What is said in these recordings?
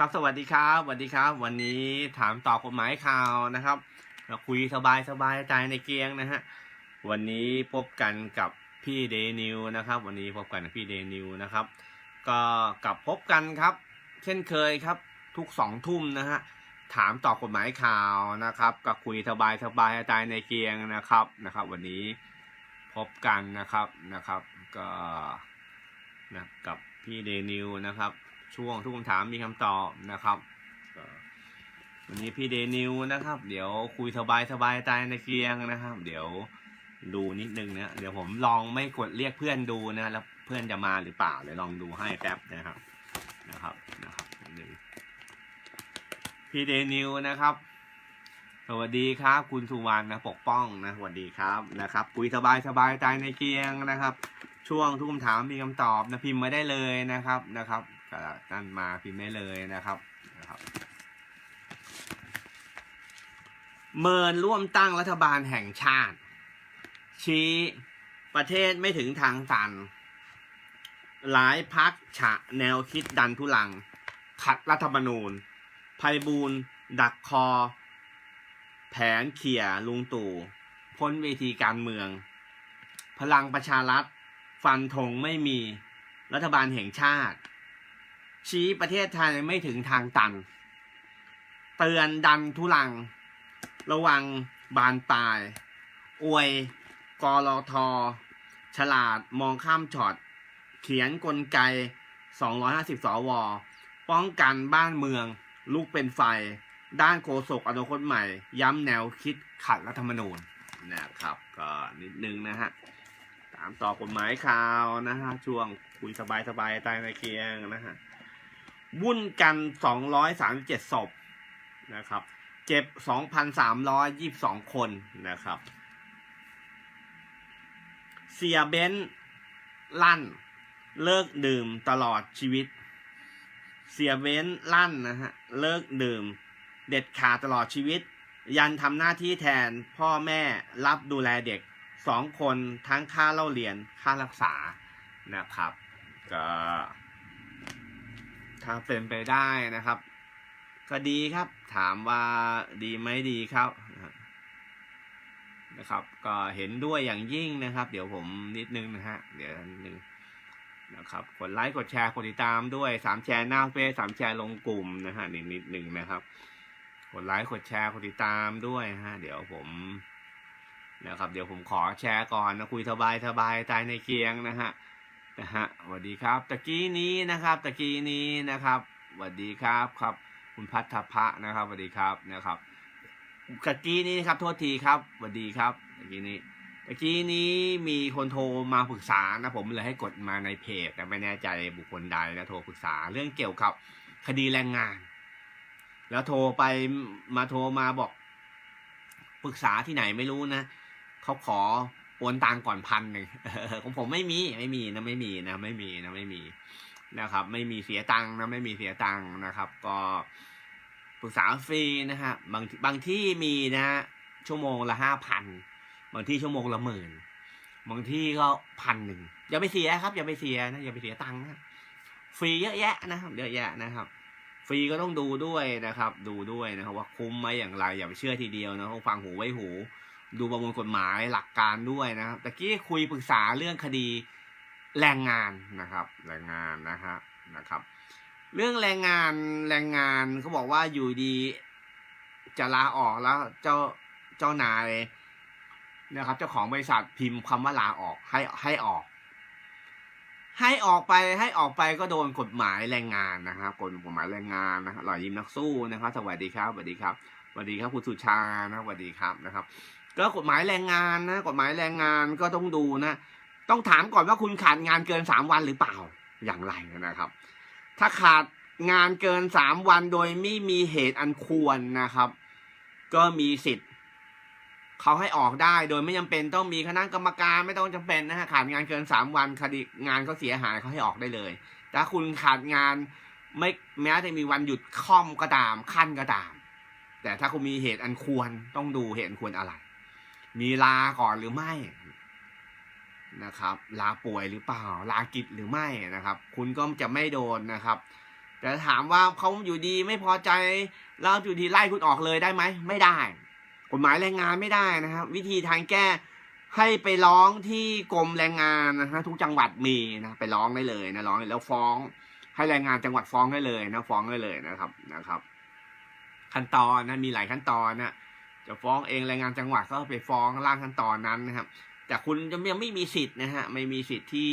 ครับสวัสดีครับสวัสดีครับวันนี้ถามตอบกฎหมายข่าวนะครับเราคุยสบายใจในเกียงนะฮะวันนี้พบกันกับพี่เดนิวนะครับวันนี้พบกันกับพี่เดนิวนะครับก็กลับพบกันครับเช่นเคยครับทุก2 ทุ่มนะฮะถามตอบกฎหมายข่าวนะครับก็คุยสบายใจในเกียงนะครับวันนี้พบกันนะครับก็นะกับพี่เดนิวนะครับช่วงทุกคำถามมีคำตอบนะครับวันนี้พี่เดนิวนะครับเดี๋ยวคุยสบายใจในเกียงนะครับเดี๋ยวดูนิดนึงนะเดี๋ยวผมลองไม่กดเรียกเพื่อนดูนะแล้วเพื่อนจะมาหรือเปล่าเดี๋ยวลองดูให้แป๊บนะครับพี่เดนิวนะครับสวัสดีครับคุณสุวรรณนะปกป้องนะสวัสดีครับนะครับคุยสบายใจในเกียงนะครับช่วงทุกคำถามมีคำตอบนะพิมพ์มาได้เลยนะครับนั่นมาพิมพ์ได้เลยนะครับเมินร่วมตั้งรัฐบาลแห่งชาติชี้ประเทศไม่ถึงทางตันหลายพรรคฉะแนวคิดดันทุลังขัดรัฐธรรมนูญไพบูลย์ดักคอแผนเขี่ยลุงตู่พ้นเวทีการเมืองพลังประชารัฐฟันธงไม่มีรัฐบาลแห่งชาติชี้ประเทศไทยไม่ถึงทางตันเตือนดันทุลังระวังบานปลายอวยกลท.ฉลาดมองข้ามช็อตเขียนกลไก250 สว.ป้องกันบ้านเมืองลุกเป็นไฟด้านโฆษกอนาคตใหม่ย้ำแนวคิดขัดรัฐธรรมนูญนะครับก็นิดนึงนะฮะตามต่อกฎหมายข่าวนะฮะช่วงคุยสบายใต้ในเกียงนะฮะวุ่นกัน237 ศพนะครับเจ็บ 2,322 คนนะครับเสียเบ้นลั่นเลิกดื่มตลอดชีวิตเสียเบ้นลั่นนะฮะเลิกดื่มเด็ดขาดตลอดชีวิตยันทำหน้าที่แทนพ่อแม่รับดูแลเด็ก2 คนทั้งค่าเล่าเรียนค่ารักษานะครับก็ถ้าเป็นไปได้นะครับก็ดีครับถามว่าดีไหมดีครับก็เห็นด้วยอย่างยิ่งนะครับเดี๋ยวผมนิดนึงนะฮะเดี๋ยวนิดนึงนะครับกดไลค์กดแชร์กดติดตามด้วย3 แชร์หน้าเฟซ3 แชร์ลงกลุ่มนะฮะนิดนึงนะครับกดไลค์กดแชร์กดติดตามด้วยฮะเดี๋ยวผมขอแชร์ก่อนนะคุยสบายใจในเกียงนะฮะสวัสดีครับตะกี้นี้นะครับสวัสดีครับคุณพัฒพะนะครับสวัสดีครับนะครับตะกี้นี้ครับโทษทีครับสวัสดีครับตะกี้นี้มีคนโทรมาปรึกษานะผมเลยให้กดมาในเพจแต่ไม่แน่ใจบุคคลใดนะโทรปรึกษาเรื่องเกี่ยวกับคดีแรงงานแล้วโทรมาบอกปรึกษาที่ไหนไม่รู้นะเขาขอโอนตังก่อน1,000ของผมไม่มีนะครับไม่มีเสียตังค์นะไม่มีเสียตังค์นะครับก็ปรึกษาฟรีนะฮะบางที่มีนะชั่วโมงละ 5,000 บางที่ชั่วโมงละ10,000บางที่ก็1,000อย่าไปเสียครับอย่าไปเสียตังค์นะฟรีเยอะแยะนะครับฟรีก็ต้องดูด้วยนะครับว่าคุ้มไหมอย่างไรอย่าไปเชื่อทีเดียวนะต้องฟังหูไว้หูดูประมวลกฎหมายหลักการด้วยนะครับตะกี้คุยปรึกษาเรื่องคดีแรงงานนะครับเรื่องแรงงานเขาบอกว่าอยู่ดีจะลาออกแล้วเจ้านายนะครับเจ้าของบริษัทพิมพ์คำว่าลาออกให้ออกไปก็โดนกฎหมายแรงงานนะครับกฎหมายแรงงานนะหล่อยิ้มนักสู้นะครับสวัสดีครับคุณสุชานะสวัสดีครับนะครับก็กฎหมายแรงงานนะกฎหมายแรงงานก็ต้องดูนะต้องถามก่อนว่าคุณขาดงานเกิน3 วันหรือเปล่าอย่างไรนะครับถ้าขาดงานเกิน3 วันโดยไม่มีเหตุอันควรนะครับก็มีสิทธิ์เขาให้ออกได้โดยไม่จำเป็นต้องมีคณะกรรมการไม่ต้องจำเป็นนะฮะขาดงานเกิน3 วันคดีงานเขาเสียหายเขาให้ออกได้เลยถ้าคุณขาดงานไม่แม้จะมีวันหยุดค่อมก็ตามขั้นก็ตามแต่ถ้าคุณมีเหตุอันควรต้องดูเหตุอันควรอะไรมีลาก่อนหรือไม่นะครับลาป่วยหรือเปล่าลากิจหรือไม่นะครับคุณก็จะไม่โดนนะครับ แต่ถามว่าเขาอยู่ดีไม่พอใจแล้วอยู่ดีไล่คุณออกเลยได้ไหมไม่ได้กฎหมายแรงงานไม่ได้นะครับวิธีทางแก้ให้ไปร้องที่กรมแรงงานนะฮะทุกจังหวัดมีนะไปร้องได้เลยนะร้องแล้วฟ้องให้แรงงานจังหวัดฟ้องได้เลยนะฟ้องได้เลยนะครับขั้นตอนนะมีหลายขั้นตอนนะจะฟ้องเองแรงงานจังหวัดก็ไปฟ้องร่างขั้นตอนนั้นนะครับแต่คุณยังไม่มีสิทธิ์นะฮะไม่มีสิทธิ์ที่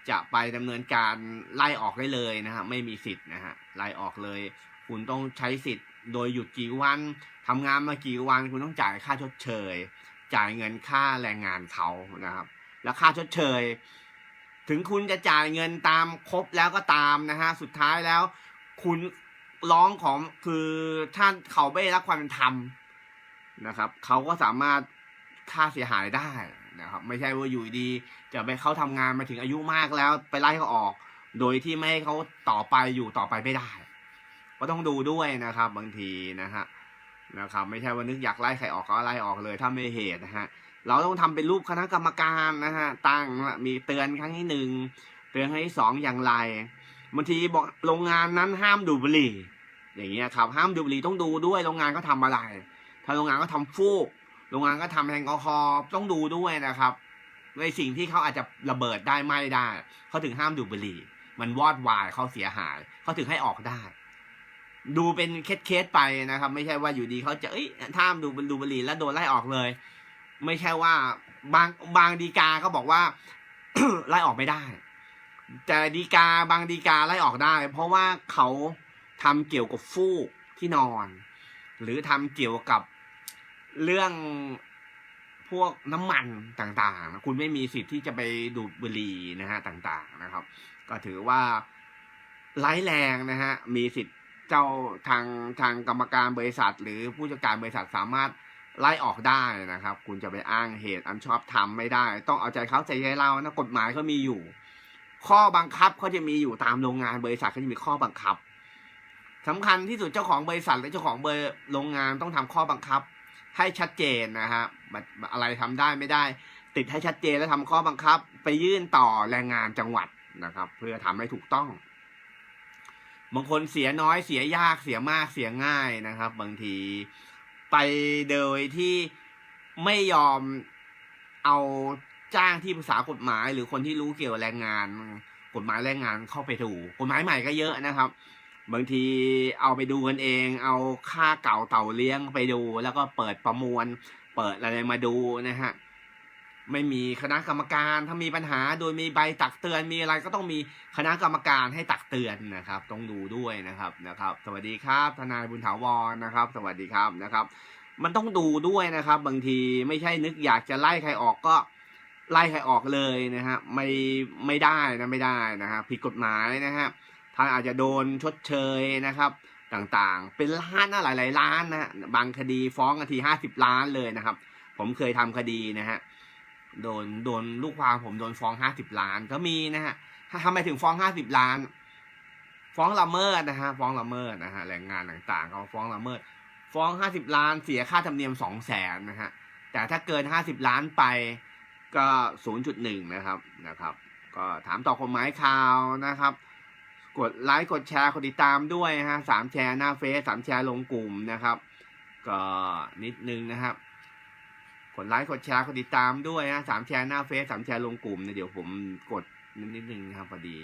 จะไปดำเนินการไล่ออกได้เลยนะฮะไม่มีสิทธิ์นะฮะไล่ออกเลยคุณต้องใช้สิทธิ์โดยหยุดกี่วันทำงานมากี่วันคุณต้องจ่ายค่าชดเชยจ่ายเงินค่าแรงงานเขานะครับแล้วค่าชดเชยถึงคุณจะจ่ายเงินตามครบแล้วก็ตามนะฮะสุดท้ายแล้วคุณร้องของคือถ้าเขาไม่ได้รับความเป็นธรรมนะครับเขาก็สามารถค่าเสียหายได้นะครับไม่ใช่ว่าอยู่ดีจะไปเขาทำงานมาถึงอายุมากแล้วไปไล่เขาออกโดยที่ไม่ให้เขาต่อไปอยู่ต่อไปไม่ได้ก็ต้องดูด้วยนะครับบางทีนะครับไม่ใช่ว่านึกอยากไล่ใครออกก็ไล่ออกเลยถ้าไม่เหตุนะฮะเราต้องทำเป็นรูปคณะกรรมการนะฮะตั้งมีเตือนครั้งที่1เตือนครั้งที่2อย่างไรบางทีบอกโรงงานนั้นห้ามดูดบุหรี่อย่างเงี้ยครับห้ามดูดบุหรี่ต้องดูด้วยโรงงานเขาทำอะไรถ้าโรงงานก็ทำฟูกโรงงานก็ทำแอลกอฮอล์ต้องดูด้วยนะครับในสิ่งที่เขาอาจจะระเบิดได้ไหม้ได้เขาถึงห้ามดูดบุหรี่มันวอดวายเขาเสียหายเขาถึงให้ออกได้ดูเป็นเคสไปนะครับไม่ใช่ว่าอยู่ดีเขาจะห้ามดูบุหรี่แล้วโดนไล่ออกเลยไม่ใช่ว่าบางฎีกาเขาบอกว่า ไล่ออกไม่ได้แต่บางฎีกาไล่ออกได้เพราะว่าเขาทำเกี่ยวกับฟูกที่นอนหรือทำเกี่ยวกับเรื่องพวกน้ำมันต่างๆคุณไม่มีสิทธิ์ที่จะไปดูดบุหรี่นะฮะต่างๆนะครับก็ถือว่าร้ายแรงนะฮะมีสิทธิ์เจ้าทางกรรมการบริษัทหรือผู้จัดการบริษัทสามารถไล่ออกได้นะครับคุณจะไปอ้างเหตุอันชอบธรรมไม่ได้ต้องเอาใจเขาใจเรานะกฎหมายเขามีอยู่ข้อบังคับเขาจะมีอยู่ตามโรงงานบริษัทเขาจะมีข้อบังคับสำคัญที่สุดเจ้าของบริษัทและเจ้าของโรงงานต้องทำข้อบังคับให้ชัดเจนนะฮะอะไรทำได้ไม่ได้ติดให้ชัดเจนแล้วทำข้อบังคับไปยื่นต่อแรงงานจังหวัดนะครับเพื่อทำให้ถูกต้องบางคนเสียน้อยเสียยากเสียมากเสียง่ายนะครับบางทีไปโดยที่ไม่ยอมเอาจ้างที่ปรึกษากฎหมายหรือคนที่รู้เกี่ยวกับแรงงานกฎหมายแรงงานเข้าไปดูกฎหมายใหม่ก็เยอะนะครับบางทีเอาไปดูกันเองเอาค่าเก่าเต่าเลี้ยงไปดูแล้วก็เปิดประมวลเปิดอะไรมาดูนะฮะไม่มีคณะกรรมการถ้ามีปัญหาโดยมีใบตักเตือนมีอะไรก็ต้องมีคณะกรรมการให้ตักเตือนนะครับต้องดูด้วยนะครับสวัสดีครับทนายบุญถาวรนะครับสวัสดีครับนะครับมันต้องดูด้วยนะครับบางทีไม่ใช่นึกอยากจะไล่ใครออกก็ไล่ใครออกเลยนะฮะไม่ได้นะฮะผิดกฎหมายนะฮะท่านอาจจะโดนชดเชยนะครับต่างๆเป็นล้านนะหลายๆล้านนะบางคดีฟ้องกันที50 ล้านเลยนะครับผมเคยทำคดีนะฮะโดนลูกความผมโดนฟ้อง50 ล้านก็มีนะฮะทำไมถึงฟ้อง50 ล้านฟ้องละเมิดนะฮะฟ้องละเมิดนะฮะแรงงานต่างๆเขาฟ้องละเมิดฟ้อง50 ล้านเสียค่าธรรมเนียม200,000นะฮะแต่ถ้าเกิน50 ล้านไปก็ 0.1 นะครับก็ถามต่อกฎหมายข่าวนะครับกดไลค์กดแชร์กดติดตามด้วยฮะ3 แชร์หน้าเฟซ3 แชร์ลงกลุ่มนะครับก็นิดนึงนะครับกดไลค์กดแชร์กดติดตามด้วยฮะ3 แชร์หน้าเฟซ3 แชร์ลงกลุ่มนะเดี๋ยวผมกดนิดนึงนะครับพอดี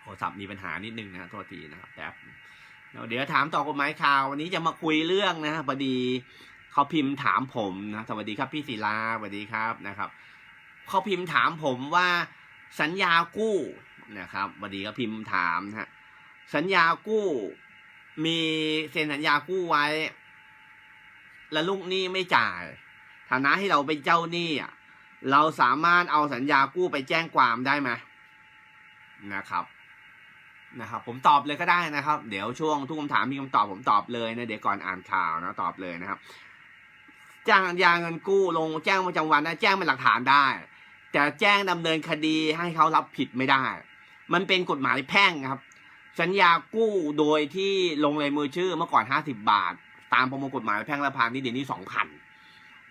โทรศัพท์มีปัญหานิดนึงนะโทษทีนะครับแป๊บเดี๋ยวถามต่อกฎหมายข่าววันนี้จะมาคุยเรื่องนะพอดีเขาพิมพ์ถามผมนะสวัสดีครับพี่ศิลาสวัสดีครับนะครับเขาพิมพ์ถามผมว่าสัญญากู้นะครับพอดีเขาพิมพ์ถามนะฮะสัญญากู้มีเซ็นสัญญากู้ไว้แล้วลูกหนี้ไม่จ่ายฐานะให้เราเป็นเจ้าหนี้เราสามารถเอาสัญญากู้ไปแจ้งความได้ไหมนะครับผมตอบเลยก็ได้นะครับเดี๋ยวช่วงทุกคำถามมีคำตอบผมตอบเลยนะเดี๋ยวก่อนอ่านข่าวนะตอบเลยนะครับจ้างยาเงินกู้ลงแจ้งประจำวันนะแจ้งเป็นหลักฐานได้แต่แจ้งดำเนินคดีให้เขารับผิดไม่ได้มันเป็นกฎหมายแพ่งครับสัญญากู้โดยที่ลงลายมือชื่อเมื่อก่อน50 บาทตามประมวลกฎหมายแพ่งและพาณิชย์เดี๋ยวนี้ 2,000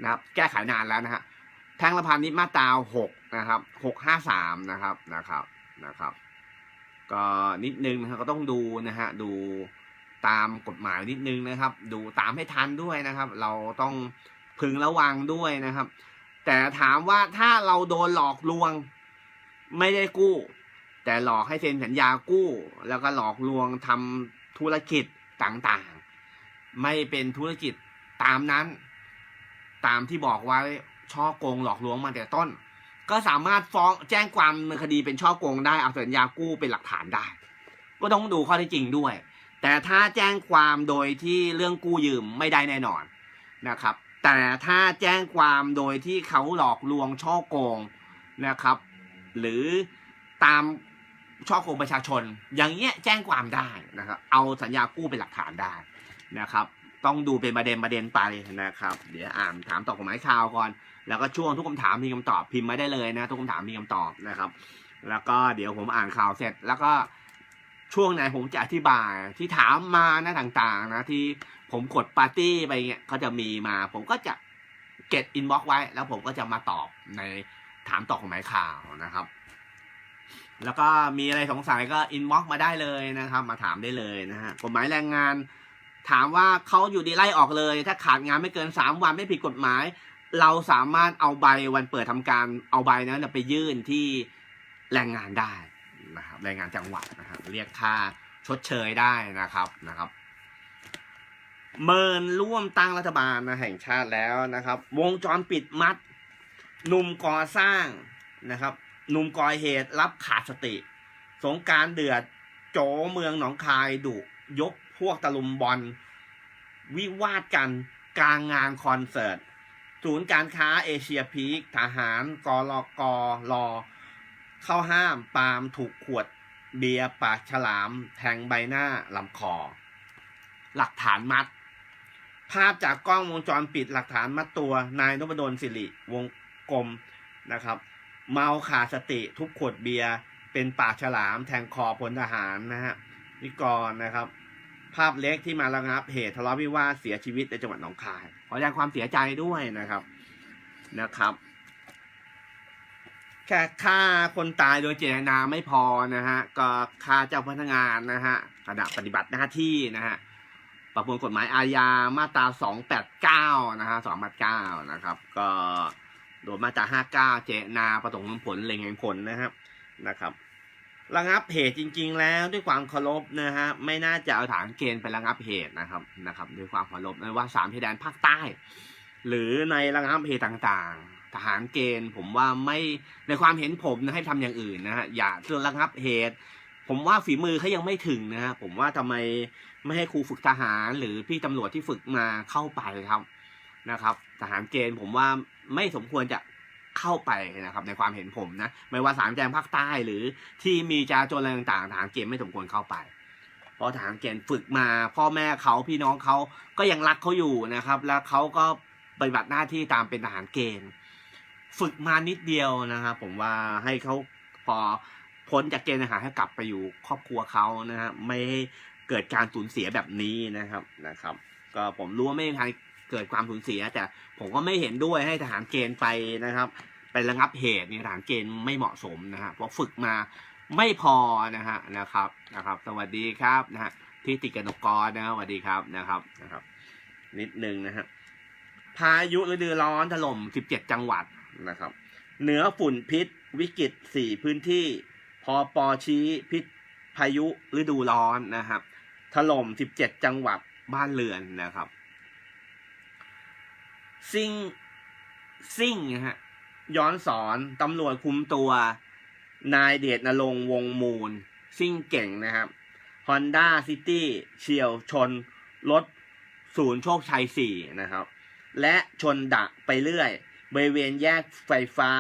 นะครับแก้ไขนานแล้วนะฮะแพ่งและพาณิชย์มาตรา6นะครับ653นะครับ ก็นิดนึงนะครับก็ต้องดูนะฮะดูตามกฎหมายนิดนึงนะครับดูตามให้ทันด้วยนะครับเราต้องพึงระวังด้วยนะครับแต่ถามว่าถ้าเราโดนหลอกลวงไม่ได้กู้แต่หลอกให้เซ็นสัญญากู้แล้วก็หลอกลวงทำธุรกิจต่างๆไม่เป็นธุรกิจตามนั้นตามที่บอกไว้ช่อโกงหลอกลวงมาแต่ต้นก็สามารถฟ้องแจ้งความดำเนินคดีเป็นช่อโกงได้เอาสัญญากู้เป็นหลักฐานได้ก็ต้องดูข้อเท็จจริงด้วยแต่ถ้าแจ้งความโดยที่เรื่องกู้ยืมไม่ได้แน่นอนนะครับแต่ถ้าแจ้งความโดยที่เขาหลอกลวงช่อโกงนะครับหรือตามช่อโกงประชาชนอย่างเงี้ยแจ้งความได้นะครับเอาสัญญากู้เป็นหลักฐานได้นะครับต้องดูเป็นประเด็นไปนะครับเดี๋ยวอ่านถามตอบกฎหมายข่าวก่อนแล้วก็ช่วงทุกคำถามมีคำตอบพิมพ์มาได้เลยนะทุกคำถามมีคำตอบนะครับแล้วก็เดี๋ยวผมอ่านข่าวเสร็จแล้วก็ช่วงไหนผมจะอธิบายที่ถามมานะต่างๆนะที่ผมกดปาร์ตี้ไปเงี้ยเขาจะมีมาผมก็จะเก็บอินบ็อกซ์ไว้แล้วผมก็จะมาตอบในถามตอบกฎหมายข่าวนะครับแล้วก็มีอะไรสงสัยก็อินบ็อกซ์มาได้เลยนะครับมาถามได้เลยนะฮะกฎหมายแรงงานถามว่าเขาอยู่ดีไล่ออกเลยถ้าขาดงานไม่เกิน3 วันไม่ผิดกฎหมายเราสามารถเอาใบวันเปิดทำการเอาใบนั้นไปยื่นที่แรงงานได้นะครับแรงงานจังหวัดนะครับเรียกค่าชดเชยได้นะครับเมินร่วมตั้งรัฐบาลแห่งชาติแล้วนะครับวงจรปิดมัดหนุ่มก่อสร้างนะครับหนุ่มก่อเหตุรับขาดสติสงกรานต์เดือดโจเมืองหนองคายดุยกพวกตะลุมบอลวิวาทกันกลางงานคอนเสิร์ตศูนย์การค้าเอเชียพีคทหารกลกรเข้าห้ามปาล์มถูกขวดเบียร์ปากฉลามแทงใบหน้าลำคอหลักฐานมัดภาพจากกล้องวงจรปิดหลักฐานมัดตัวนายนพดลสิริวงกลมนะครับเมาขาดสติทุบขวดเบียร์เป็นปากฉลามแทงคอพลทหารนะฮะนิกรนะครับภาพเล็กที่มาระงับเหตุทะเลาะวิวาทเสียชีวิตในจังหวัดหนองคายขอแสดงความเสียใจด้วยนะครับแค่ฆ่าคนตายโดยเจตนาไม่พอนะฮะก็ฆ่าเจ้าพนักงานนะฮะขณะปฏิบัติหน้าที่นะฮะประมวลกฎหมายอาญามาตรา289นะฮะ289นะครับก็โดยมาตรา59เจตนาประสงค์ผลเล็งเห็นผลนะครับระงับเหตุจริงๆแล้วด้วยความเคารพนะฮะไม่น่าจะเอาฐานเกณฑ์ไประงับเหตุนะครับด้วยความเคารพไม่ว่า3ชายแดนภาคใต้หรือในระงับเหตุต่างๆทหารเกณฑ์ผมว่าไม่ในความเห็นผมนะให้ทำอย่างอื่นนะฮะอย่าเรื่องระงับเหตุผมว่าฝีมือเขายังไม่ถึงนะฮะผมว่าทำไมไม่ให้ครูฝึกทหารหรือพี่ตำรวจที่ฝึกมาเข้าไปครับนะครับทหารเกณฑ์ผมว่าไม่สมควรจะเข้าไปนะครับในความเห็นผมนะไม่ว่า3ชายแดนภาคใต้หรือที่มีจราจรอะไรต่างๆทหารเกณฑ์ไม่สมควรเข้าไปเพราะทหารเกณฑ์ฝึกมาพ่อแม่เขาพี่น้องเขาก็ยังรักเขาอยู่นะครับแล้วเขาก็ปฏิบัติหน้าที่ตามเป็นทหารเกณฑ์ฝึกมานิดเดียวนะครับผมว่าให้เขาพอพ้นจากเกณฑ์ทหารให้กลับไปอยู่ครอบครัวเขานะฮะไม่ให้เกิดการสูญเสียแบบนี้นะครับก็ผมรู้ว่าไม่มีใครเกิดความสูญเสียแต่ผมก็ไม่เห็นด้วยให้ทหารเกณฑ์ไปนะครับไประงับเหตุทหารเกณฑ์ไม่เหมาะสมนะฮะเพราะฝึกมาไม่พอนะครับสวัสดีครับนะฮะที่ติกนกรนะสวัสดีครับนะครับนิดนึงนะฮะพายุฤดูร้อนถล่ม17จังหวัดนะครับเหนือฝุ่นพิษวิกฤต4พื้นที่พปชี้พิษพายุฤดูร้อนนะครับถล่ม17จังหวัดบ้านเรือนนะครับซิ่งนะฮะย้อนสอนตำรวจคุมตัวนายเดชณรงค์วงมูลซิ่งเก่งนะครับ Honda City เฉี่ยวชนรถศูนย์โชคชัย4นะครับและชนดะไปเรื่อยบริเวณแยกไฟฟ้า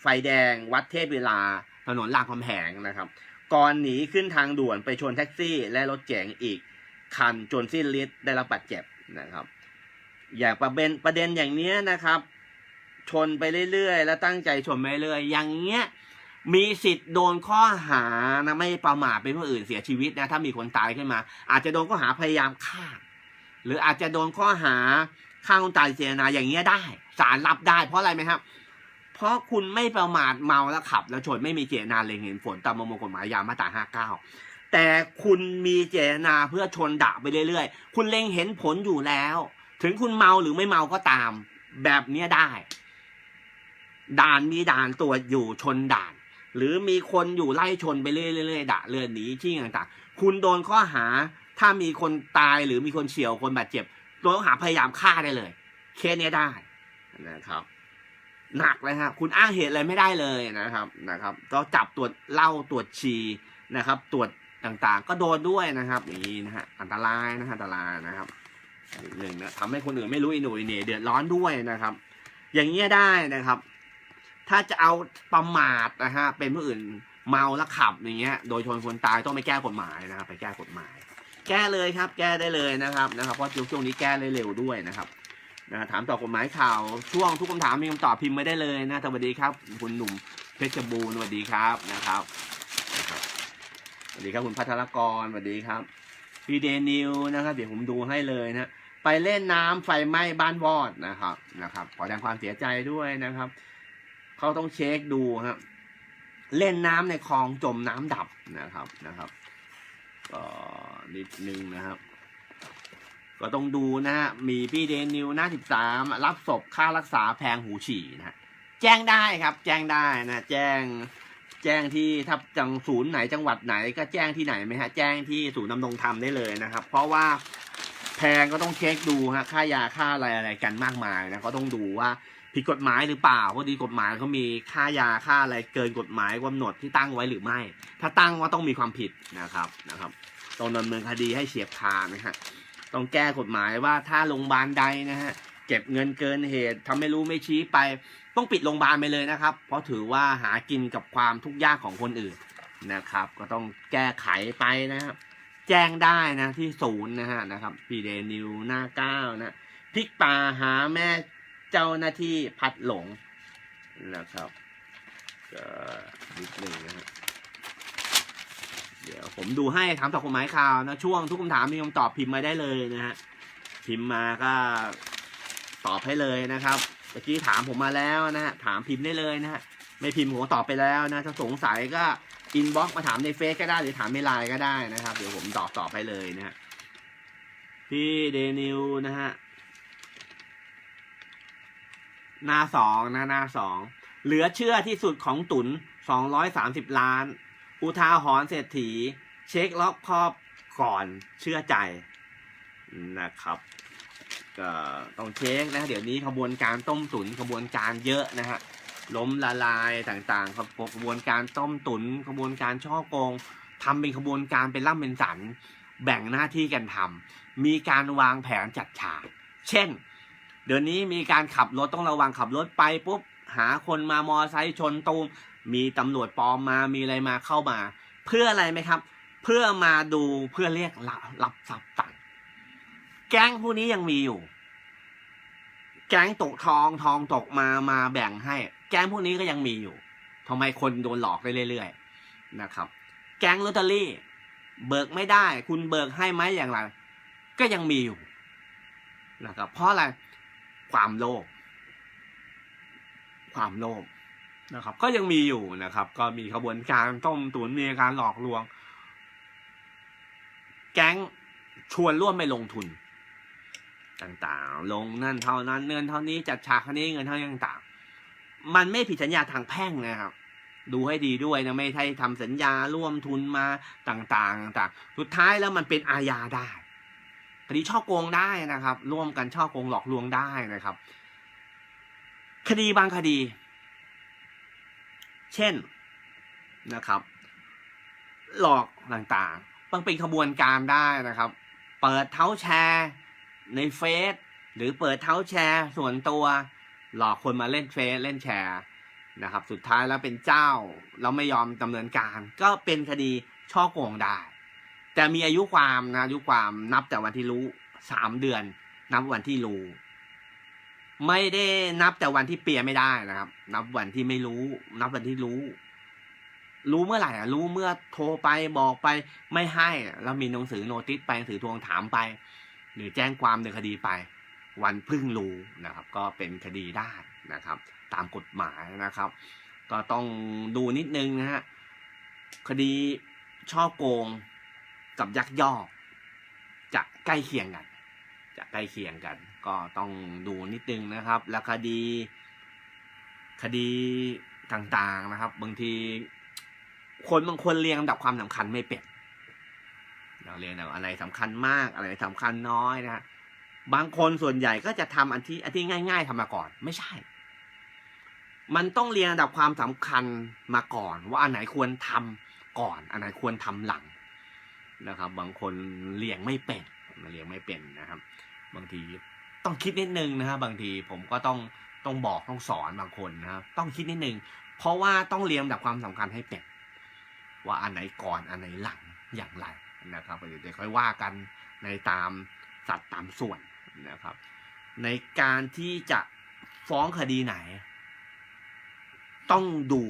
ไฟแดงวัดเทพเวลาถนนรามคำแหงนะครับก่อนหนีขึ้นทางด่วนไปชนแท็กซี่และรถเก๋งอีกคันจนสิ้นฤทธิ์ได้รับบาดเจ็บนะครับอย่างประเด็นอย่างนี้นะครับชนไปเรื่อยๆแล้วตั้งใจชนไปเรื่อยอย่างเงี้ยมีสิทธิ์โดนข้อหานะไม่ประมาทเป็นผู้อื่นเสียชีวิตนะถ้ามีคนตายขึ้นมาอาจจะโดนข้อหาพยายามฆ่าหรืออาจจะโดนข้อหาฆ่าคนตายเจตนาอย่างเงี้ยได้ศาลรับได้เพราะอะไรไหมครับ เพราะคุณไม่ประมาทเมาแล้วขับแล้วชนไม่มีเจตนาเล็งเห็นผลตามประมวลกฎหมายยามาตรา59แต่คุณมีเจตนาเพื่อชนดะไปเรื่อยๆคุณเล็งเห็นผลอยู่แล้วถึงคุณเมาหรือไม่เมาก็ตามแบบนี้ได้ด่านมีด่านตรวจอยู่ชนด่านหรือมีคนอยู่ไล่ชนไปเรื่อยๆด่าเรือนหนีที่ต่างๆคุณโดนข้อหาถ้ามีคนตายหรือมีคนเฉี่ยวคนบาดเจ็บโดนข้อหาพยายามฆ่าได้เลยเคสนี้ได้นะครับหนักเลยครับคุณอ้างเหตุอะไรไม่ได้เลยนะครับก็จับตรวจเหล้าตรวจฉี่นะครับตรวจต่างๆก็โดนด้วยนะครับอย่างนี้นะฮะอันตรายนะอันตรายนะครับหนึ่งนะทำให้คนอื่นไม่รู้อิหนุ่ยเหน่เดือดร้อนด้วยนะครับอย่างเงี้ยได้นะครับถ้าจะเอาประมาทนะฮะเป็นผู้อื่นเมาแล้วขับอย่างเงี้ยโดยชนคนตายต้องไปแก้กฎหมายนะครับไปแก้กฎหมายแก้เลยครับแก้ได้เลยนะครับเพราะช่วงนี้แก้เร็วด้วยนะครับถามต่อกฎหมายข่าวช่วงทุกคำถามมีคำตอบพิมพ์ไม่ได้เลยนะสวัสดีครับคุณหนุ่มเพชรบูรณ์สวัสดีครับนะครับสวัสดีครับคุณพัทรกรสวัสดีครับพีเดนิวนะครับเดี๋ยวผมดูให้เลยนะไปเล่นน้ำไฟไหม้บ้านวอดนะครับขอแสดงความเสียใจด้วยนะครับเขาต้องเช็คดูครับเล่นน้ำในคลองจมน้ำดับนะครับก็นิดนึงนะครับก็ต้องดูนะฮะมีพี่เดนิวหน้า13รับศพค่ารักษาแพงหูฉี่นะแจ้งได้ครับแจ้งได้นะแจ้งที่ถ้าจังศูนย์ไหนจังหวัดไหนก็แจ้งที่ไหนไหมฮะแจ้งที่ศูนย์ดำรงธรรมได้เลยนะครับเพราะว่าแพงก็ต้องเช็คดูฮะค่ายาค่าอะไรกันมากมายนะก็ต้องดูว่าผิดกฎหมายหรือเปล่าเพราะดีกฎหมายเขามีค่ายาค่าอะไรเกินกฎหมายกำหนดที่ตั้งไว้หรือไม่ถ้าตั้งว่าต้องมีความผิดนะครับต้องดำเนินคดีให้เฉียบขาดนะฮะต้องแก้กฎหมายว่าถ้าโรงพยาบาลใดนะฮะเก็บเงินเกินเหตุทำไม่รู้ไม่ชี้ไปต้องปิดโรงพยาบาลไปเลยนะครับเพราะถือว่าหากินกับความทุกข์ยากของคนอื่นนะครับก็ต้องแก้ไขไปนะครับแจ้งได้นะที่ศูนย์นะครับพีเดนิวหน้า9นะพลิกป่าหาแม่เจ้าหน้าที่พัดหลงนะครับก็นิดหนึ่งนะฮะเดี๋ยวผมดูให้ถามตอบกฎหมายข่าวนะช่วงทุกคำถามมีคำตอบพิมพ์มาได้เลยนะฮะพิมพ์มาก็ตอบให้เลยนะครับเมื่อกี้ถามผมมาแล้วนะฮะถามพิมพ์ได้เลยนะฮะไม่พิมพ์ผมตอบไปแล้วนะถ้าสงสัยก็อินบ็อกซ์มาถามในเฟซก็ได้หรือถามในไลน์ก็ได้นะครับเดี๋ยวผมตอบให้เลยนะฮะพี่เดนิวนะฮะหน้า2เหลือเชื่อที่สุดของตุน230 ล้านอุทาหรณ์เศรษฐีเช็ครอบครอบก่อนเชื่อใจนะครับก็ต้องเช็คนะเดี๋ยวนี้ขบวนการต้มตุ๋นขบวนการเยอะนะฮะล้มละลายต่างๆครับขบวนการต้มตุ๋นขบวนการช่อโกงทำเป็นขบวนการเป็นล่ำเป็นสันแบ่งหน้าที่กันทำมีการวางแผนจัดฉากเช่นเดี๋ยวนี้มีการขับรถต้องระวังขับรถไปปุ๊บหาคนมามอไซค์ชนตูมมีตำรวจปลอมมามีอะไรมาเข้ามาเพื่ออะไรไหมครับเพื่อมาดูเพื่อเรียกรับทรัพย์ต่างแก๊งพวกนี้ยังมีอยู่แก๊งตกทองตกมาแบ่งให้แก๊งพวกนี้ก็ยังมีอยู่ทำไมคนโดนหลอกได้เรื่อยๆนะครับแก๊งลอตเตอรี่เบิกไม่ได้คุณเบิกให้ไหมอย่างไรก็ยังมีอยู่นะครับเพราะอะไรความโลภนะครับก็ยังมีอยู่นะครับก็มีขบวนการต้มตุ๋นมีการหลอกลวงแก๊งชวนร่วมไปลงทุนต่างๆลงนั่นเท่านั้นเงินเท่านี้จัดฉากเท่านี้เงินเท่านี้ต่างๆมันไม่ผิดสัญญาทางแพ่งนะครับดูให้ดีด้วยนะไม่ใช่ทำสัญญาร่วมทุนมาต่างๆสุดท้ายแล้วมันเป็นอาญาได้คดีช่อโกงได้นะครับร่วมกันช่อโกงหลอกลวงได้นะครับคดีบางคดีเช่นนะครับหลอกต่างๆต้องเป็นขบวนการได้นะครับเปิดเท้าแชร์ในเฟซหรือเปิดเท้าแชร์ส่วนตัวหลอกคนมาเล่นเฟซเล่นแชร์นะครับสุดท้ายแล้วเป็นเจ้าเราไม่ยอมดำเนินการก็เป็นคดีช่อโกงได้แต่มีอายุความนับแต่วันที่รู้3 เดือนนับวันที่รู้ไม่ได้นับแต่วันที่เปียไม่ได้นะครับนับวันที่ไม่รู้นับวันที่รู้เมื่อไหร่รู้เมื่อโทรไปบอกไปไม่ให้แล้วมีหนังสือโนติสไปหนังสือทวงถามไปหรือแจ้งความในคดีไป วันพึ่งรู้นะครับ ก็เป็นคดีได้นะครับ ตามกฎหมายนะครับ ก็ต้องดูนิดนึงนะฮะคดีช่อโกงกับยักยอกจะใกล้เคียงกันก็ต้องดูนิดนึงนะครับแล้วคดีต่างๆนะครับบางทีคนบางคนเรียงลำดับความสำคัญไม่เป็นเราเรียงอะไรสำคัญมากอะไรสำคัญน้อยนะฮะบางคนส่วนใหญ่ก็จะทำอันที่ง่ายๆทำมาก่อนไม่ใช่มันต้องเรียงลำดับความสำคัญมาก่อนว่าอันไหนควรทำก่อนอันไหนควรทำหลังนะครับบางคนเรียงไม่เป็นนะครับบางทีต้องคิดนิดนึงนะครับบางทีผมก็ต้องบอกต้องสอนบางคนนะครับต้องคิดนิดนึงเพราะว่าต้องเรียงลำดับความสำคัญให้เป็นว่าอันไหนก่อนอันไหนหลังอย่างไรนะครับเดี๋ยวค่อยว่ากันในตามสัดตามส่วนนะครับในการที่จะฟ้องคดีไหนต้องดู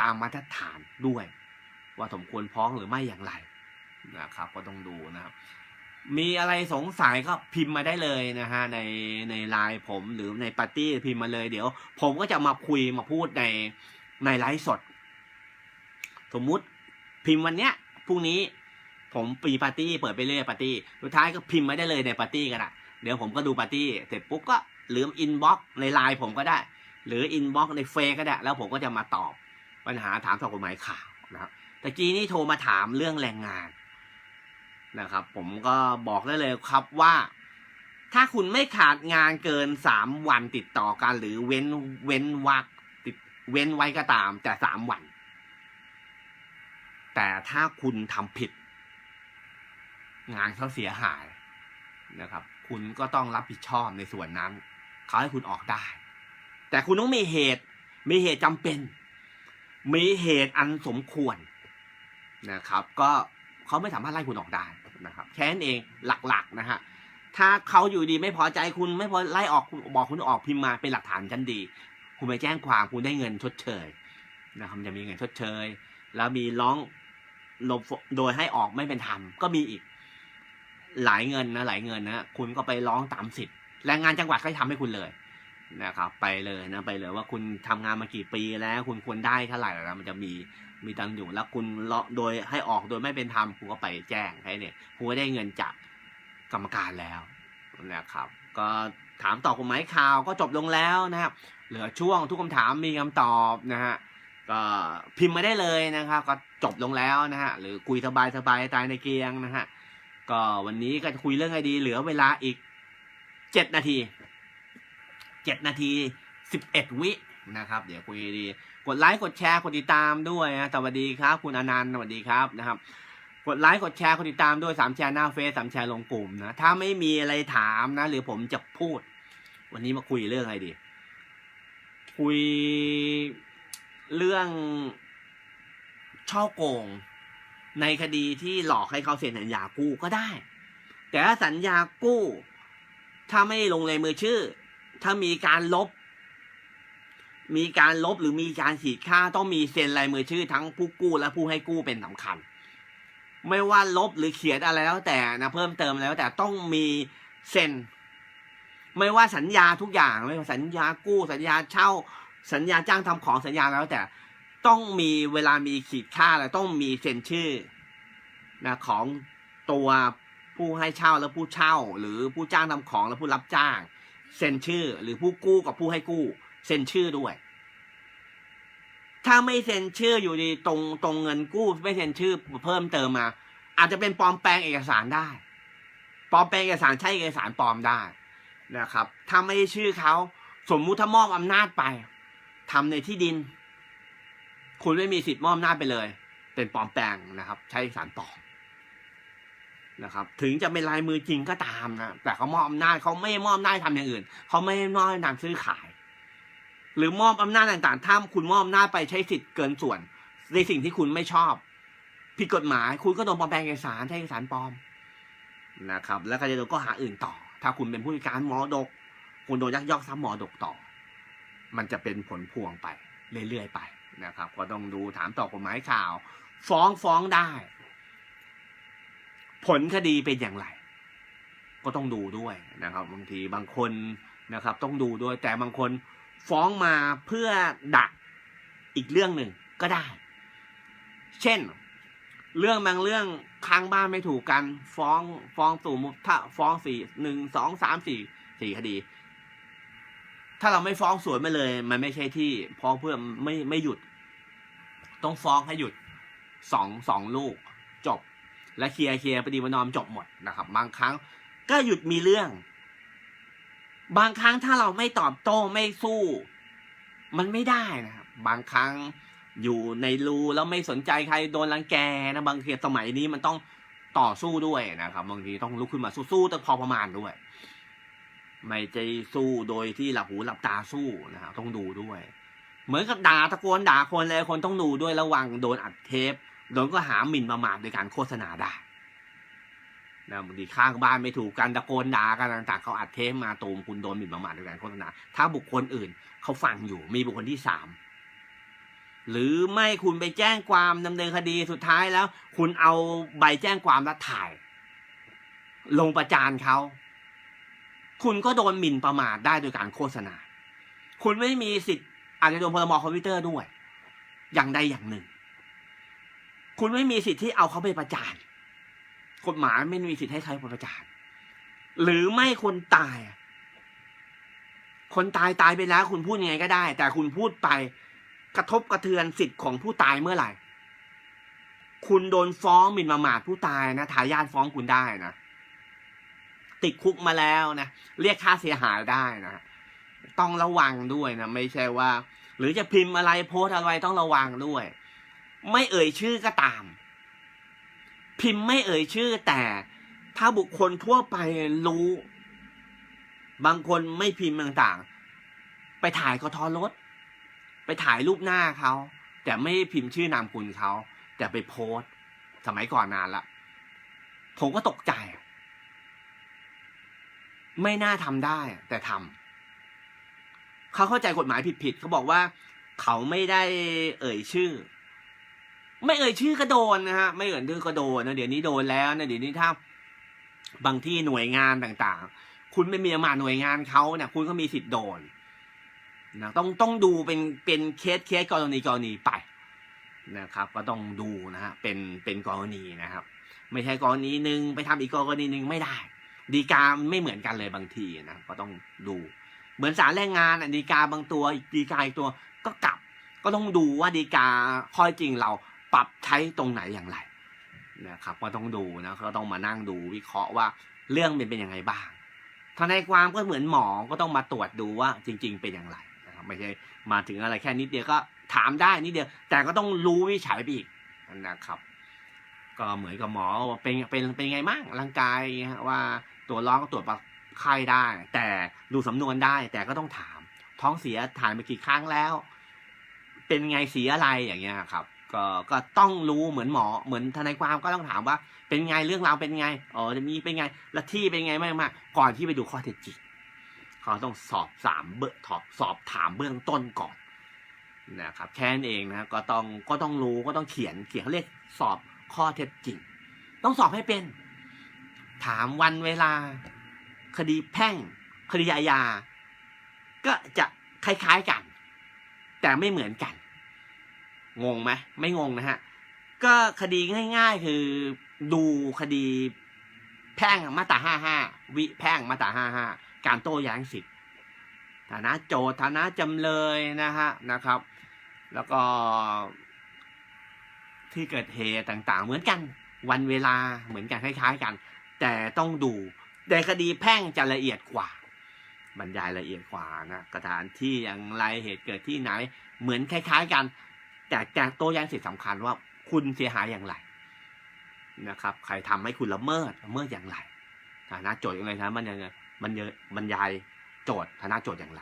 ตามมาตรฐานด้วยว่าสมควรฟ้องหรือไม่อย่างไรนะครับก็ต้องดูนะครับมีอะไรสงสัยก็พิมพ์มาได้เลยนะฮะในไลน์ผมหรือในปาร์ตี้พิมพ์มาเลยเดี๋ยวผมก็จะมาคุยมาพูดในไลฟ์สดสมมุติพิมพ์วันเนี้ยพรุ่งนี้ผมปีปาร์ตี้เปิดไปเรื่อยปาร์ตี้สุดท้ายก็พิมพ์มาได้เลยในปาร์ตี้กันอ่ะเดี๋ยวผมก็ดูปาร์ตี้เสร็จปุ๊บก็หรืออินบ็อกซ์ในไลน์ผมก็ได้หรืออินบ็อกซ์ในเฟซก็ได้แล้วผมก็จะมาตอบปัญหาถามข้อกฎหมายข่าวนะครับตะกี้นี่โทรมาถามเรื่องแรงงานนะครับผมก็บอกได้เลยครับว่าถ้าคุณไม่ขาดงานเกิน3 วันติดต่อกันหรือเว้นไว้ก็ตามแต่3 วันแต่ถ้าคุณทำผิดงานเขาเสียหายนะครับคุณก็ต้องรับผิดชอบในส่วนนั้นเขาให้คุณออกได้แต่คุณต้องมีเหตุจำเป็นมีเหตุอันสมควรนะครับก็เขาไม่สามารถไล่คุณออกได้นะครับแค่นั้นเองหลักๆนะฮะถ้าเขาอยู่ดีไม่พอใจคุณไม่พอไล่ออกบอกคุณออกพิมพ์มาเป็นหลักฐานชั้นดีคุณไปแจ้งความคุณได้เงินชดเชยนะครับจะมีเงินชดเชยแล้วมีร้องโดยให้ออกไม่เป็นธรรมก็มีอีกหลายเงินนะคุณก็ไปร้องตามสิทธิ์แรงงานจังหวัดก็ทำให้คุณเลยนะครับไปเลยว่าคุณทำงานมากี่ปีแล้วคุณควรได้เท่าไหร่แล้วมันจะมีตังค์อยู่แล้วคุณโดยให้ออกโดยไม่เป็นธรรมคุณก็ไปแจ้งให้เนี่ยคุณก็ได้เงินจากกรรมการแล้วนะครับก็ถามตอบกฎหมายข่าวก็จบลงแล้วนะครับเหลือช่วงทุกคำถามมีคำตอบนะฮะก็พิมพ์มาได้เลยนะครับก็จบลงแล้วนะฮะหรือคุยสบายตายในเกียงนะฮะก็วันนี้ก็จะคุยเรื่องอะไรดีเหลือเวลาอีก7 นาที11 วินะครับเดี๋ยวคุยดีกดไลค์กดแชร์กดติดตามด้วยนะสวัสดีครับคุณอนันต์สวัสดีครับนะครับกดไลค์กดแชร์กดติดตามด้วย3 แชร์หน้าเฟซ3 แชร์ลงกลุ่มนะถ้าไม่มีอะไรถามนะหรือผมจะพูดวันนี้มาคุยเรื่องอะไรดีคุยเรื่องช่อโกงในคดีที่หลอกให้เขาเซ็นสัญญากู้ก็ได้แต่ถ้าสัญญากู้ถ้าไม่ลงในมือชื่อถ้ามีการลบหรือมีการขีดค่าต้องมีเซ็นลายมือชื่อทั้งผู้กู้และผู้ให้กู้เป็นสำคัญไม่ว่าลบหรือเขียนอะไรแล้วแต่นะเพิ่มเติมแล้วแต่ต้องมีเซ็นไม่ว่าสัญญาทุกอย่างไม่ว่าสัญญากู้สัญญาเช่าสัญญาจ้างทำของสัญญาแล้วแต่ต้องมีเวลามีขีดค่าแล้วต้องมีเซ็นชื่อนะของตัวผู้ให้เช่าและผู้เช่าหรือผู้จ้างทำของและผู้รับจ้างเซ็นชื่อหรือผู้กู้กับผู้ให้กู้เซ็นชื่อด้วยถ้าไม่เซ็นชื่ออยู่ดีตรงเงินกู้ไม่เซ็นชื่อเพิ่มเติมมาอาจจะเป็นปลอมแปลงเอกสารได้ปลอมแปลงเอกสารใช้เอกสารปลอมได้นะครับถ้าไม่ใช่ชื่อเขาสมมุติถ้ามอบอำนาจไปทำในที่ดินคุณไม่มีสิทธิ์มอบอำนาจไปเลยเป็นปลอมแปลงนะครับใช้เอกสารปลอมนะครับถึงจะเป็นลายมือจริงก็ตามนะแต่เขามอบอำนาจเขาไม่มอบอำนาจทำอย่างอื่นเขาไม่มอบอำนาจซื้อขายหรือมอบอำนาจต่างๆถ้าคุณมอบอำนาจไปใช้สิทธิ์เกินส่วนในสิ่งที่คุณไม่ชอบผิดกฎหมายคุณก็โดนปลอมแปลงเอกสารใช้เอกสารปลอมนะครับแล้วก็จะโดนข้อหาอื่นต่อถ้าคุณเป็นผู้จัดการมรดกคุณโดนยักยอกทรัพย์มรดกต่อมันจะเป็นผลพวงไปเรื่อยๆไปนะครับก็ต้องดูถามตอบกฎหมายข่าวฟ้องได้ผลคดีเป็นอย่างไร ก็ต้องดูด้วยนะครับบางทีบางคนนะครับต้องดูด้วยแต่บางคนฟ้องมาเพื่อดักอีกเรื่องหนึ่งก็ได้เช่นเรื่องบางเรื่องข้างบ้านไม่ถูกกันฟ้องสู่มุถ้าฟ้อง4 1 2 3 4 คดีถ้าเราไม่ฟ้องสวนไปเลยมันไม่ใช่ที่ฟ้องเพื่อไม่หยุดต้องฟ้องให้หยุดสองลูกจบและเคลียร์ปฏิบัตินอมจบหมดนะครับบางครั้งก็หยุดมีเรื่องบางครั้งถ้าเราไม่ตอบโต้ไม่สู้มันไม่ได้นะครับบางครั้งอยู่ในรูแล้วไม่สนใจใครโดนรังแกนะบางทีสมัยนี้มันต้องต่อสู้ด้วยนะครับบางทีต้องลุกขึ้นมาสู้ต้องพอประมาณด้วยไม่ใจสู้โดยที่หลับหูหลับตาสู้นะครับต้องดูด้วยเหมือนกับด่าตะโกนด่าคนเลยคนต้องดูด้วยระวังโดนอัดเทปโดนก็หาหมิ่นประมาทโดยการโฆษณาได้นะบางทีข้างบ้านไม่ถูกกันตะโกนด่ากันต่างๆเขาอัดเทปมาตูมคุณโดนหมิ่นประมาทโดยการโฆษณาถ้าบุคคลอื่นเขาฟังอยู่มีบุคคลที่3หรือไม่คุณไปแจ้งความดำเนินคดีสุดท้ายแล้วคุณเอาใบแจ้งความแล้วถ่ายลงประจานเขาคุณก็โดนหมิ่นประมาทได้โดยการโฆษณาคุณไม่มีสิทธิ์อาจจะโดนพรบคอมพิวเตอร์ด้วยอย่างใดอย่างหนึ่งคุณไม่มีสิทธิ์ที่เอาเขาไปประจานกฎหมายไม่มีสิทธิ์ให้ใครไปประจานหรือไม่คนตายไปแล้วคุณพูดยังไงก็ได้แต่คุณพูดไปกระทบกระเทือนสิทธิ์ของผู้ตายเมื่อไหร่คุณโดนฟ้องหมิ่นประมาทผู้ตายนะทายาทฟ้องคุณได้นะติดคุกมาแล้วนะเรียกค่าเสียหายได้นะต้องระวังด้วยนะไม่ใช่ว่าหรือจะพิมพ์อะไรโพสอะไรต้องระวังด้วยไม่เอ่ยชื่อก็ตามพิมพ์ไม่เอ่ยชื่อแต่ถ้าบุคคลทั่วไปรู้บางคนไม่พิมพ์ต่างๆไปถ่ายกทรถไปถ่ายรูปหน้าเขาแต่ไม่พิมพ์ชื่อนามคุณเขาแต่ไปโพสสมัยก่อนนานละผมก็ตกใจไม่น่าทำได้แต่ทำเขาเข้าใจกฎหมายผิดเขาบอกว่าเขาไม่ได้เอ่ยชื่อไม่เอ่ยชื่อก็โดนนะฮะไม่เอ่ยชื่อก็โดนนะเดี๋ยวนี้โดนแล้วนะเดี๋ยวนี้ถ้าบางที่หน่วยงานต่างๆคุณไม่มีอำนาจหน่วยงานเขาเนี่ยคุณก็มีสิทธิ์โดนนะต้องดูเป็นเคสกรณีไปนะครับก็ต้องดูนะฮะเป็นกรณีนะครับไม่ใช่กรณีหนึ่งไปทำอีกกรณีหนึ่งไม่ได้ฎีกาไม่เหมือนกันเลยบางทีนะก็ต้องดูเหมือนศาลแรงงานฎีกาบางตัวฎีกาอีกตัวก็กลับก็ต้องดูว่าฎีกาข้อจริงเราปรับใช้ตรงไหนอย่างไรนะครับก็ต้องดูนะก็ต้องมานั่งดูวิเคราะห์ว่าเรื่องเป็นยังไงบ้างทนายความก็เหมือนหมอก็ต้องมาตรวจดูว่าจริงๆเป็นอย่างไรนะครับไม่ใช่มาถึงอะไรแค่นิดเดียวก็ถามได้นิดเดียวแต่ก็ต้องรู้วิจัยไปอีกนะครับก็เหมือนกับหมอเป็นไงบ้างร่างกายว่าตัวร้องก็ตรวจไข้ได้แต่ดูสำนวนได้แต่ก็ต้องถามท้องเสียถ่ายมากี่ครั้งแล้วเป็นไงสีอะไรอย่างเงี้ยครับก็ต้องรู้เหมือนหมอเหมือนทนายความก็ต้องถามว่าเป็นไงเรื่องราวเป็นไงจะมีเป็นไงและที่เป็นไงมากก่อนที่ไปดูข้อเท็จจริงเขาต้องสอบถามเบื้องต้นก่อนนะครับแค่นั้นเองนะก็ต้องรู้ก็ต้องเขียนเขาเรียกสอบข้อเท็จจริงต้องสอบให้เป็นถามวันเวลาคดีแพ่งคดีอาญาก็จะคล้ายๆกันแต่ไม่เหมือนกันงงไหมไม่งงนะฮะก็คดีง่ายๆคือดูคดีแพ่งมาตรา55วิแพ่งมาตรา55การโต้แย้งสิทธิฐานะโจทย์ฐานะจำเลยนะครับแล้วก็ที่เกิดเหตุต่างๆเหมือนกันวันเวลาเหมือนกันคล้ายๆกันแต่ต้องดูแต่คดีแพ่งจะละเอียดกว่าบรรยายละเอียดกว่านะสถานที่อย่างไรเหตุเกิดที่ไหนเหมือนคล้ายๆกันแต่โต้แย้งสิทธิสำคัญว่าคุณเสียหายอย่างไรนะครับใครทำให้คุณละเมิดอย่างไรฐานะโจทย์อย่างไรนะมันบรรยายโจทย์ฐานะโจทย์อย่างไร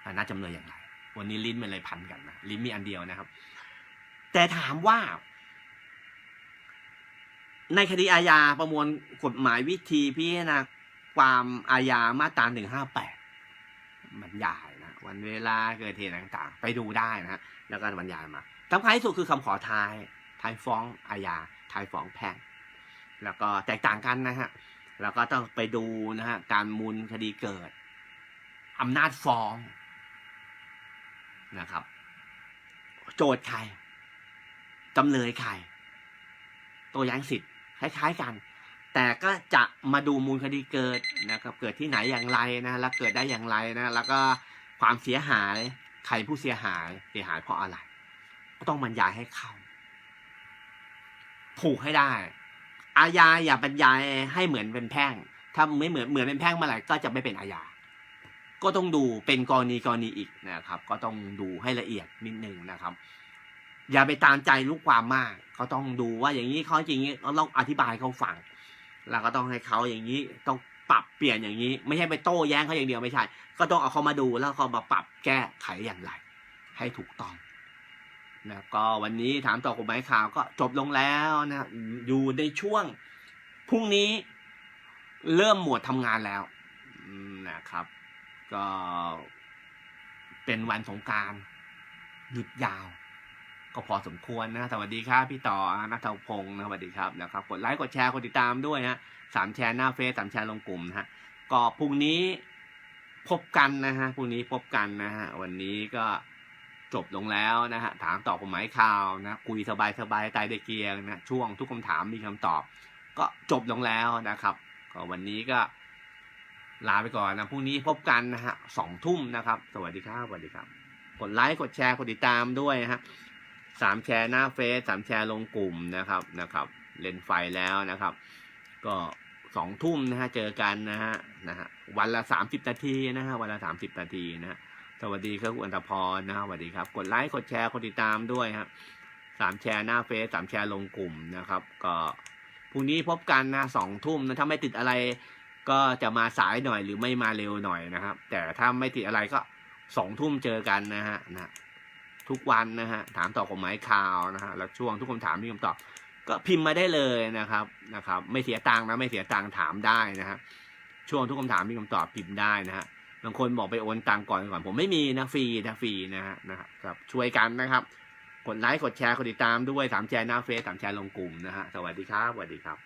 ฐานะจำเลยอย่างไรวันนี้ลิ้นมันเลยพันกันนะลิ้นมีอันเดียวนะครับแต่ถามว่าในคดีอาญาประมวลกฎหมายวิธีพิจารณาความอาญามาตรา158บรรยายนะวันเวลาเกิดเหตุต่างๆไปดูได้นะฮะแล้วก็บรรยายมาสำคัญที่สุดคือคำขอท้ายฟ้องอาญาท้ายฟ้องแพ่งแล้วก็แตกต่างกันนะฮะ แล้วก็ต้องไปดูนะฮะการมูลคดีเกิดอำนาจฟ้องนะครับโจทย์ใครจำเลยใครตัวแย้งสิทธิ์คล้ายๆกันแต่ก็จะมาดูมูลคดีเกิดนะครับเกิดที่ไหนอย่างไรนะแล้วเกิดได้อย่างไรนะแล้วก็ความเสียหายใครผู้เสียหายเพราะอะไรก็ต้องบรรยายให้เข้าถูกให้ได้อาญาอย่าบรรยายให้เหมือนเป็นแพ่งถ้าไม่เหมือนเป็นแพ่งเมื่อไหร่ก็จะไม่เป็นอาญาก็ต้องดูเป็นกรณีอีกนะครับก็ต้องดูให้ละเอียดนิดนึงนะครับอย่าไปตามใจลูกความมากเขาต้องดูว่าอย่างนี้เขาจริงๆเราต้องอธิบายเขาฟังแล้วก็ต้องให้เขาอย่างนี้ต้องปรับเปลี่ยนอย่างนี้ไม่ใช่ไปโต้แย้งเขาอย่างเดียวไม่ใช่ก็ต้องเอาเขามาดูแล้วเขามาปรับแก้ไขอย่างไรให้ถูกต้องนะก็วันนี้ถามตอบกฎหมายข่าวก็จบลงแล้วนะอยู่ในช่วงพรุ่งนี้เริ่มโหมดทำงานแล้วนะครับก็เป็นวันสงกรานต์หยุดยาวก็พอสมควรนะสวัสดีครับพี่ต่อณัฐพงศ์นะสวัสดีครับนะครับกดไลค์กดแชร์กดติดตามด้วยฮะ3 แชร์หน้าเฟซ3 แชร์ลงกลุ่มนะฮะก็พรุ่งนี้พบกันนะฮะพรุ่งนี้พบกันนะฮะวันนี้ก็จบลงแล้วนะฮะถามตอบกฎหมายข่าวนะคุยสบายใต้ได้เกียงนะช่วงทุกคำถามมีคำตอบก็จบลงแล้วนะครับก็วันนี้ก็ลาไปก่อนนะพรุ่งนี้พบกันนะฮะ2 ทุ่มนะครับสวัสดีครับสวัสดีครับกดไลค์กดแชร์กดติดตามด้วยนะฮะ3 แชร์หน้าเฟซ3 แชร์ลงกลุ่มนะครับเล่นไฟแล้วนะครับก็2 ทุ่มนะฮะเจอกันนะฮะวันละ30 นาทีนะฮะวันละ30 นาทีนะฮะสวัสดีครับคุณอันตพรนะสวัสดีครับกดไลค์กดแชร์กดติดตามด้วยครับ3 แชร์หน้าเฟซ3 แชร์ลงกลุ่มนะครับก็พรุ่งนี้พบกันนะ2 ทุ่มนะถ้าไม่ติดอะไรก็จะมาสายหน่อยหรือไม่มาเร็วหน่อยนะครับแต่ถ้าไม่ติดอะไรก็2 ทุ่มเจอกันนะฮะทุกวันนะฮะถามตอบกฎหมายข่าวนะฮะแล้วช่วงทุกคำถามมีคำตอบก็พิมพ์มาได้เลยนะครับไม่เสียตังค์นะไม่เสียตังค์ถามได้นะฮะช่วงทุกคำถามมีคำตอบพิมพ์ได้นะฮะบางคนบอกไปโอนตังค์ก่อนผมไม่มีนะฟรีนะฮะนะครับช่วยกันนะครับกดไลค์กดแชร์กดติดตามด้วย3 แชร์หน้าเฟซ3 แชร์ลงกลุ่มนะฮะสวัสดีครับสวัสดีครับ